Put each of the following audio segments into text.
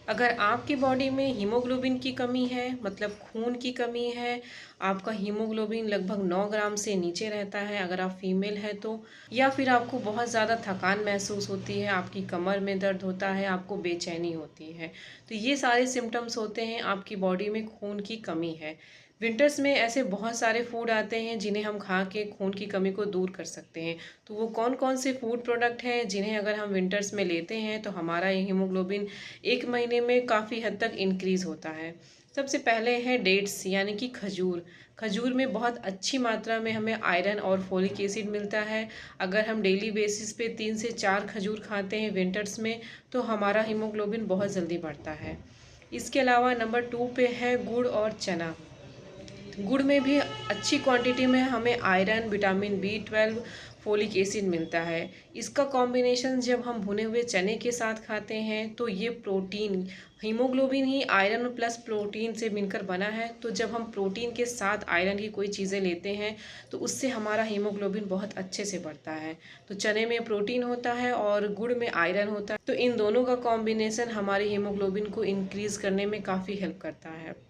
अगर आपकी बॉडी में हीमोग्लोबिन की कमी है, मतलब खून की कमी है, आपका हीमोग्लोबिन लगभग 9 ग्राम से नीचे रहता है अगर आप फीमेल हैं तो, या फिर आपको बहुत ज़्यादा थकान महसूस होती है, आपकी कमर में दर्द होता है, आपको बेचैनी होती है, तो ये सारे सिम्टम्स होते हैं आपकी बॉडी में खून की कमी है। विंटर्स में ऐसे बहुत सारे फूड आते हैं जिन्हें हम खा के खून की कमी को दूर कर सकते हैं। तो वो कौन कौन से फूड प्रोडक्ट हैं जिन्हें अगर हम विंटर्स में लेते हैं तो हमारा हीमोग्लोबिन 1 महीने में काफ़ी हद तक इंक्रीज़ होता है। सबसे पहले है डेट्स यानी कि खजूर। खजूर में बहुत अच्छी मात्रा में हमें आयरन और फोलिक एसिड मिलता है। अगर हम डेली बेसिस पे 3 से 4 खजूर खाते हैं विंटर्स में तो हमारा हीमोग्लोबिन बहुत जल्दी बढ़ता है। इसके अलावा नंबर 2 पे है गुड़ और चना। गुड़ में भी अच्छी क्वांटिटी में हमें iron, vitamin B12, folic acid मिलता है। इसका कॉम्बिनेशन जब हम भुने हुए चने के साथ खाते हैं तो ये प्रोटीन, हीमोग्लोबिन ही आयरन प्लस प्रोटीन से मिलकर बना है, तो जब हम प्रोटीन के साथ आयरन की कोई चीज़ें लेते हैं तो उससे हमारा हीमोग्लोबिन बहुत अच्छे से बढ़ता है। तो चने में प्रोटीन होता है और गुड़ में आयरन होता है, तो इन दोनों का कॉम्बिनेशन हमारी हीमोग्लोबिन को इंक्रीज़ करने में काफ़ी हेल्प करता है।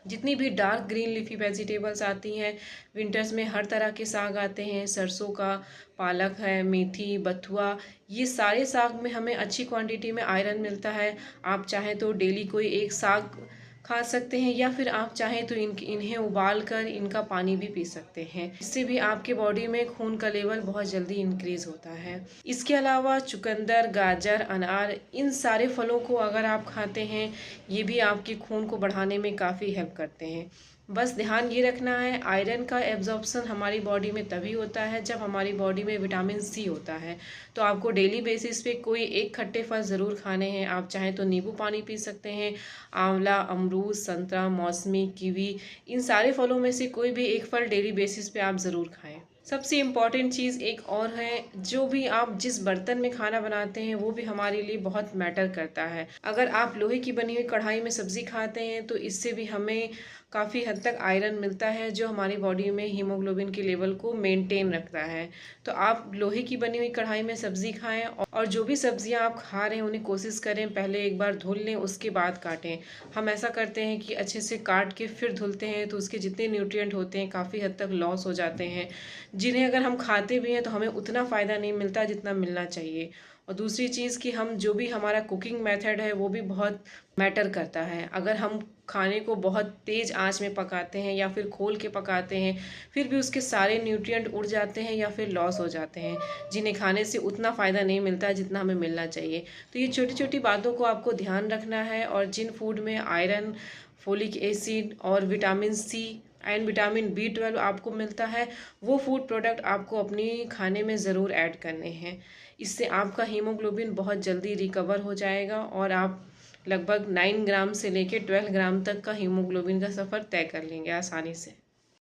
जितनी भी डार्क ग्रीन लीफी वेजिटेबल्स आती हैं विंटर्स में, हर तरह के साग आते हैं, सरसों का, पालक है, मेथी, बथुआ, ये सारे साग में हमें अच्छी क्वांटिटी में आयरन मिलता है। आप चाहें तो डेली कोई एक साग खा सकते हैं या फिर आप चाहें तो इन्हें उबाल कर इनका पानी भी पी सकते हैं। इससे भी आपके बॉडी में खून का लेवल बहुत जल्दी इंक्रीज होता है। इसके अलावा चुकंदर, गाजर, अनार, इन सारे फलों को अगर आप खाते हैं ये भी आपके खून को बढ़ाने में काफ़ी हेल्प करते हैं। बस ध्यान ये रखना है, आयरन का एब्जॉर्प्शन हमारी बॉडी में तभी होता है जब हमारी बॉडी में विटामिन C होता है। तो आपको डेली बेसिस पे कोई एक खट्टे फल ज़रूर खाने हैं। आप चाहें तो नींबू पानी पी सकते हैं, आंवला, अमरूद, संतरा, मौसमी, कीवी, इन सारे फलों में से कोई भी एक फल डेली बेसिस पे आप ज़रूर खाएं। सबसे इम्पॉर्टेंट चीज़ एक और है, जो भी आप जिस बर्तन में खाना बनाते हैं वो भी हमारे लिए बहुत मैटर करता है। अगर आप लोहे की बनी हुई कढ़ाई में सब्ज़ी खाते हैं तो इससे भी हमें काफ़ी हद तक आयरन मिलता है जो हमारी बॉडी में हीमोग्लोबिन के लेवल को मेंटेन रखता है। तो आप लोहे की बनी हुई कढ़ाई में सब्ज़ी खाएं और जो भी सब्ज़ियां आप खा रहे हैं उन्हें कोशिश करें पहले एक बार धुल लें उसके बाद काटें। हम ऐसा करते हैं कि अच्छे से काट के फिर धुलते हैं तो उसके जितने न्यूट्रिएंट होते हैं काफ़ी हद तक लॉस हो जाते हैं, जिन्हें अगर हम खाते भी हैं तो हमें उतना फ़ायदा नहीं मिलता जितना मिलना चाहिए। और दूसरी चीज़ कि हम जो भी हमारा कुकिंग मेथड है वो भी बहुत मैटर करता है। अगर हम खाने को बहुत तेज़ आंच में पकाते हैं या फिर खोल के पकाते हैं फिर भी उसके सारे न्यूट्रिएंट उड़ जाते हैं या फिर लॉस हो जाते हैं, जिन्हें खाने से उतना फ़ायदा नहीं मिलता जितना हमें मिलना चाहिए। तो ये छोटी छोटी बातों को आपको ध्यान रखना है, और जिन फूड में आयरन, फोलिक एसिड और vitamin C and vitamin B12 आपको मिलता है वो फूड प्रोडक्ट आपको अपनी खाने में ज़रूर ऐड करने हैं। इससे आपका हीमोग्लोबिन बहुत जल्दी रिकवर हो जाएगा और आप लगभग 9 ग्राम से लेकर 12 ग्राम तक का हीमोग्लोबिन का सफ़र तय कर लेंगे आसानी से।